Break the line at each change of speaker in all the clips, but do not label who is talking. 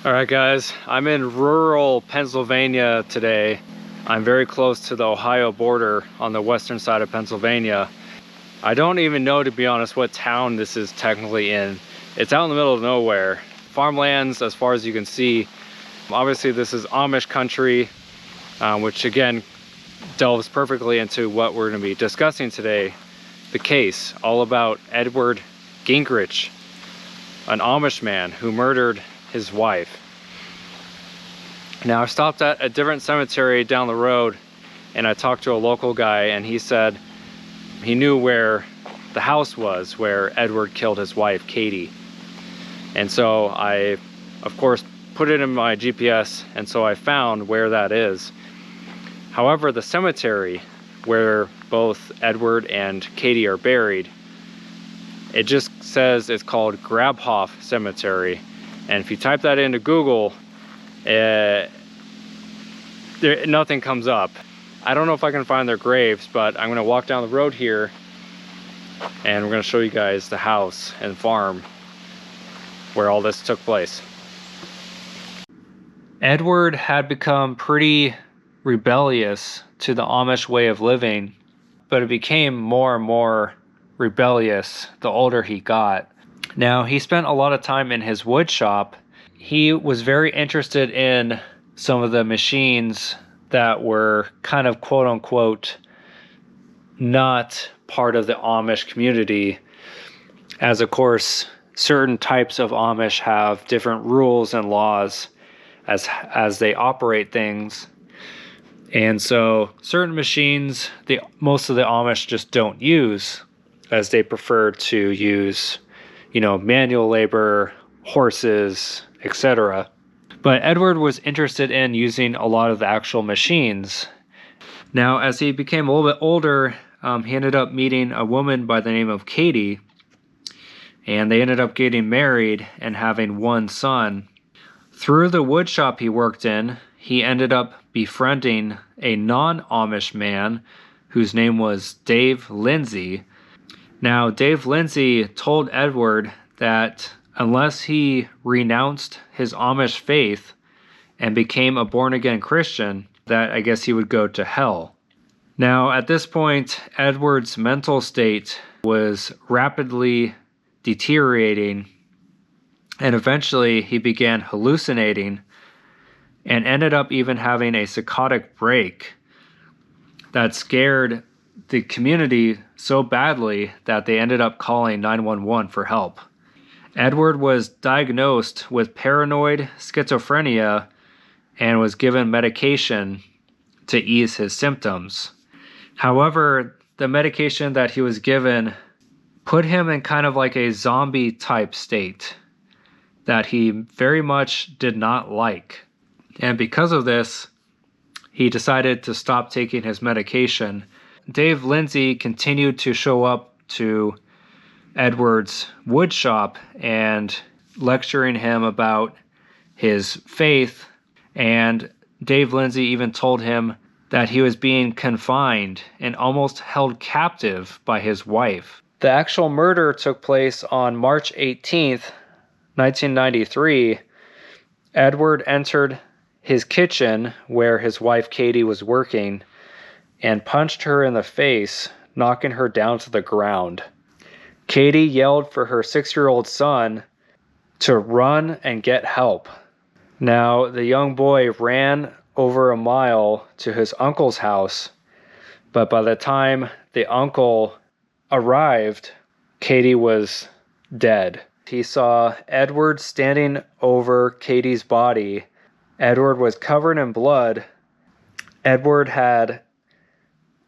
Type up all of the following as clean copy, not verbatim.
All right, guys, I'm in rural Pennsylvania today. I'm very close to the Ohio border on the western side of Pennsylvania. I don't even know, to be honest, what town this is technically in. It's out in the middle of nowhere. Farmlands as far as you can see. Obviously this is Amish country, which again delves perfectly into what we're going to be discussing today. The case all about Edward Gingerich, an Amish man who murdered his wife. Now, I stopped at a different cemetery down the road and I talked to a local guy, and he said he knew where the house was where Edward killed his wife, Katie. And so I, of course, put it in my GPS, and so I found where that is. However, the cemetery where both Edward and Katie are buried, it just says it's called Grabhoff Cemetery. And if you type that into Google, nothing comes up. I don't know if I can find their graves, but I'm going to walk down the road here and we're going to show you guys the house and farm where all this took place. Edward had become pretty rebellious to the Amish way of living, but it became more and more rebellious the older he got. Now, he spent a lot of time in his wood shop. He was very interested in some of the machines that were kind of quote unquote not part of the Amish community, as of course certain types of Amish have different rules and laws as they operate things. And so certain machines most of the Amish just don't use, as they prefer to use, manual labor, horses, etc. But Edward was interested in using a lot of the actual machines. Now, as he became a little bit older, he ended up meeting a woman by the name of Katie, and they ended up getting married and having one son. Through the wood shop he worked in, he ended up befriending a non-Amish man whose name was Dave Lindsay. Now, Dave Lindsay told Edward that unless he renounced his Amish faith and became a born-again Christian, that I guess he would go to hell. Now, at this point, Edward's mental state was rapidly deteriorating, and eventually he began hallucinating and ended up even having a psychotic break that scared the community so badly that they ended up calling 911 for help. Edward was diagnosed with paranoid schizophrenia and was given medication to ease his symptoms. However, the medication that he was given put him in kind of like a zombie type state that he very much did not like. And because of this, he decided to stop taking his medication. Dave Lindsay continued to show up to Edward's wood shop and lecturing him about his faith, and Dave Lindsay even told him that he was being confined and almost held captive by his wife. The actual murder took place on March 18th, 1993. Edward entered his kitchen where his wife Katie was working and punched her in the face, knocking her down to the ground. Katie yelled for her 6-year-old son to run and get help. Now, the young boy ran over a mile to his uncle's house, but by the time the uncle arrived, Katie was dead. He saw Edward standing over Katie's body. Edward was covered in blood. Edward had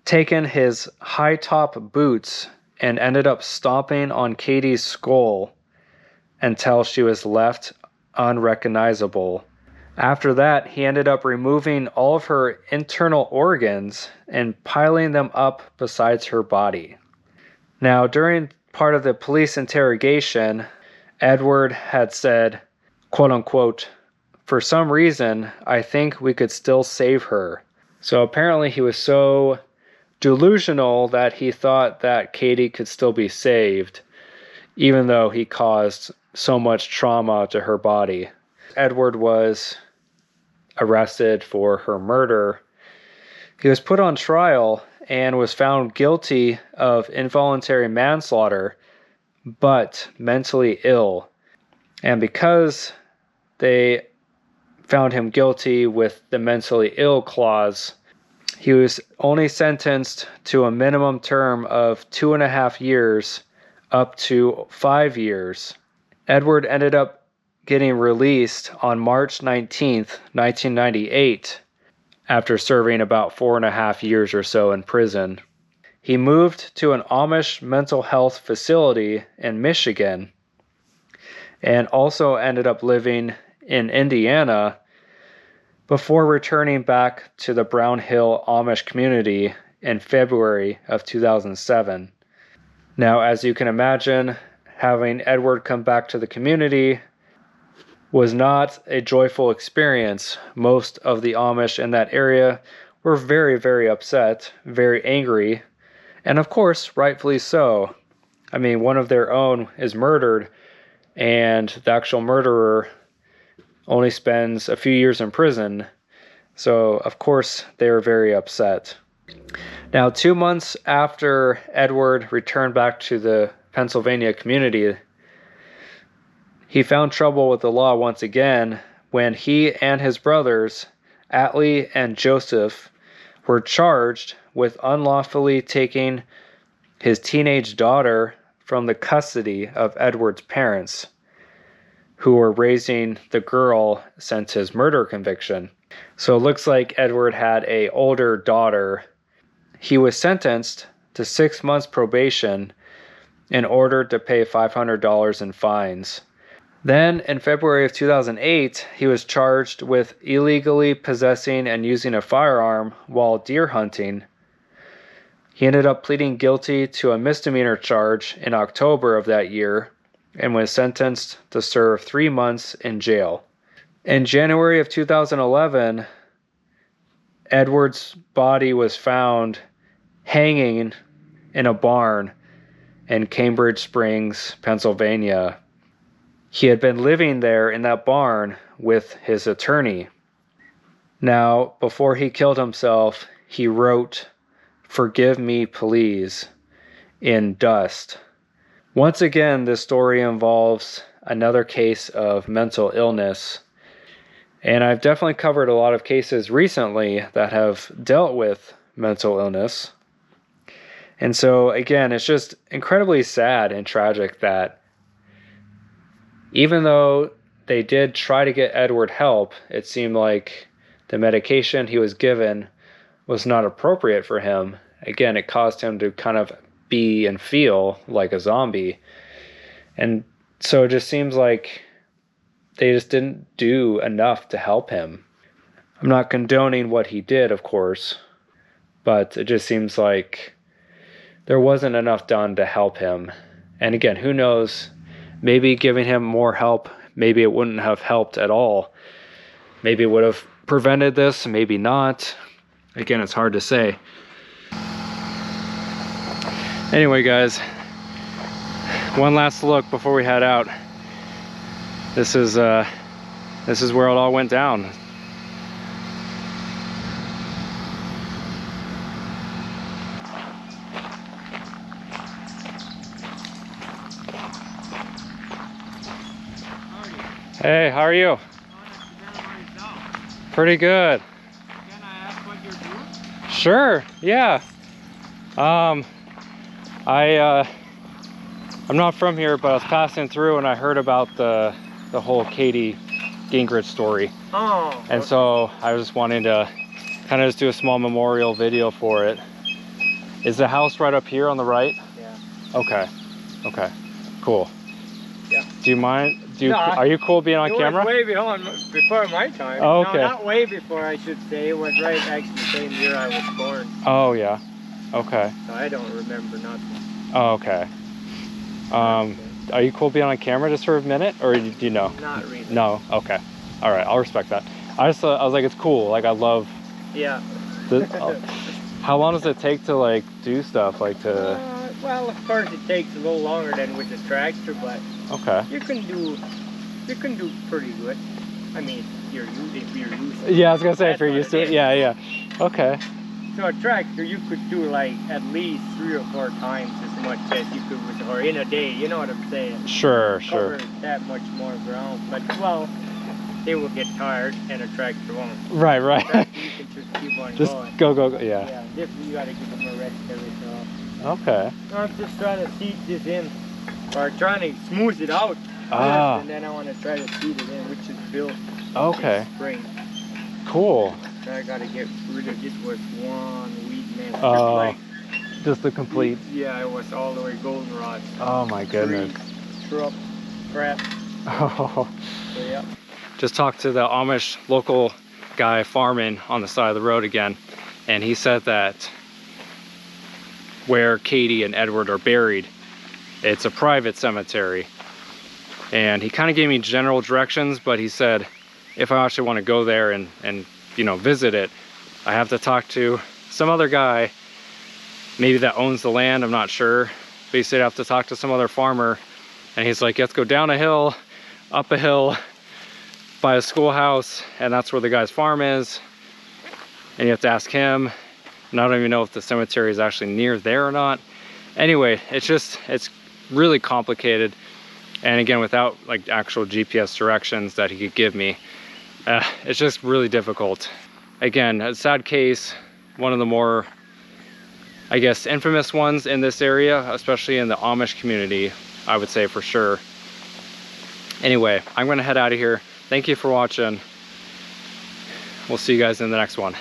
taken his high-top boots and ended up stomping on Katie's skull until she was left unrecognizable. After that, he ended up removing all of her internal organs and piling them up beside her body. Now, during part of the police interrogation, Edward had said, quote unquote, "For some reason, I think we could still save her." So apparently he was so delusional that he thought that Katie could still be saved, even though he caused so much trauma to her body. Edward was arrested for her murder, he was put on trial and was found guilty of involuntary manslaughter, but mentally ill. And because they found him guilty with the mentally ill clause, he was only sentenced to a minimum term of 2.5 years up to 5 years. Edward ended up getting released on March 19th, 1998, after serving about 4.5 years or so in prison. He moved to an Amish mental health facility in Michigan and also ended up living in Indiana before returning back to the Brown Hill Amish community in February of 2007. Now, as you can imagine, having Edward come back to the community was not a joyful experience. Most of the Amish in that area were very, very upset, very angry, and of course, rightfully so. I mean, one of their own is murdered, and the actual murderer only spends a few years in prison. So, of course, they were very upset. Now, 2 months after Edward returned back to the Pennsylvania community, he found trouble with the law once again when he and his brothers, Atlee and Joseph, were charged with unlawfully taking his teenage daughter from the custody of Edward's parents, who were raising the girl since his murder conviction. So it looks like Edward had an older daughter. He was sentenced to 6 months probation and ordered to pay $500 in fines. Then, in February of 2008, he was charged with illegally possessing and using a firearm while deer hunting. He ended up pleading guilty to a misdemeanor charge in October of that year and was sentenced to serve 3 months in jail. In January of 2011, Edward's body was found hanging in a barn in Cambridge Springs, Pennsylvania. He had been living there in that barn with his attorney. Now, before he killed himself, he wrote, "Forgive me, please," in dust. Once again, this story involves another case of mental illness. And I've definitely covered a lot of cases recently that have dealt with mental illness. And so, again, it's just incredibly sad and tragic that even though they did try to get Edward help, it seemed like the medication he was given was not appropriate for him. Again, it caused him to kind of be and feel like a zombie. And so it just seems like they just didn't do enough to help him. I'm not condoning what he did, of course, but it just seems like there wasn't enough done to help him. And again, who knows? Maybe giving him more help, maybe it wouldn't have helped at all. Maybe it would have prevented this, maybe not. Again, it's hard to say. Anyway, guys, one last look before we head out. This is where it all went down. Hey, how are you? Pretty good.
Can I ask what you're doing?
Sure, yeah. I'm not from here, but I was passing through and I heard about the whole Katie Gingerich story.
Oh.
And so I was just wanting to kind of just do a small memorial video for it. Is the house right up here on the right?
Yeah.
Okay. Okay. Cool.
Yeah.
Do you mind?
No,
are you cool being on camera?
It was way before my time.
Oh, okay.
No, not way before, I should say. It was right actually the same year I was born.
Oh, yeah. Okay.
So I don't remember nothing.
Oh, okay. Are you cool being on camera just for a minute, or do you know?
Not really.
No. Okay. All right. I'll respect that. I was like, it's cool. Like, I love.
Yeah.
How long does it take to like do stuff like to?
Well, of course it takes a little longer than with the tractor, but
Okay.
you can do pretty good. I mean, if you're used to it.
Yeah, I was gonna say if
That's
you're
what
used
it
to it.
is.
Yeah, yeah. Okay.
So a tractor, you could do like at least 3 or 4 times as much as you could with, or in a day. You know what I'm saying?
Sure, sure.
Cover that much more ground. But well, they will get tired, and a tractor won't.
Right, right.
Tractor, you can just keep on
Just
going.
go, go, go. Yeah.
Yeah, different. You gotta give them a rest every so often.
Okay.
I'm just trying to seed this in, or trying to smooth it out
Ah.
first, and then I want to try to seed it in, which is built
Okay.
in spring.
Cool.
So I gotta get rid of this was one weed man.
Oh. Just the complete.
Yeah, it was all the way goldenrod.
Oh my goodness.
Trees, shrub, crap.
Oh.
So yeah.
Just talked to the Amish local guy farming on the side of the road again, and he said that where Katie and Edward are buried, it's a private cemetery. And he kind of gave me general directions, but he said if I actually want to go there and you know, visit it, I have to talk to some other guy, maybe that owns the land, I'm not sure. But he said I have to talk to some other farmer, and he's like, you have to go down a hill, up a hill, by a schoolhouse, and that's where the guy's farm is, and you have to ask him. And I don't even know if the cemetery is actually near there or not. Anyway, it's really complicated, and again, without like actual GPS directions that he could give me, it's just really difficult. Again, a sad case, one of the more, I guess, infamous ones in this area, especially in the Amish community, I would say for sure. Anyway, I'm gonna head out of here. Thank you for watching. We'll see you guys in the next one.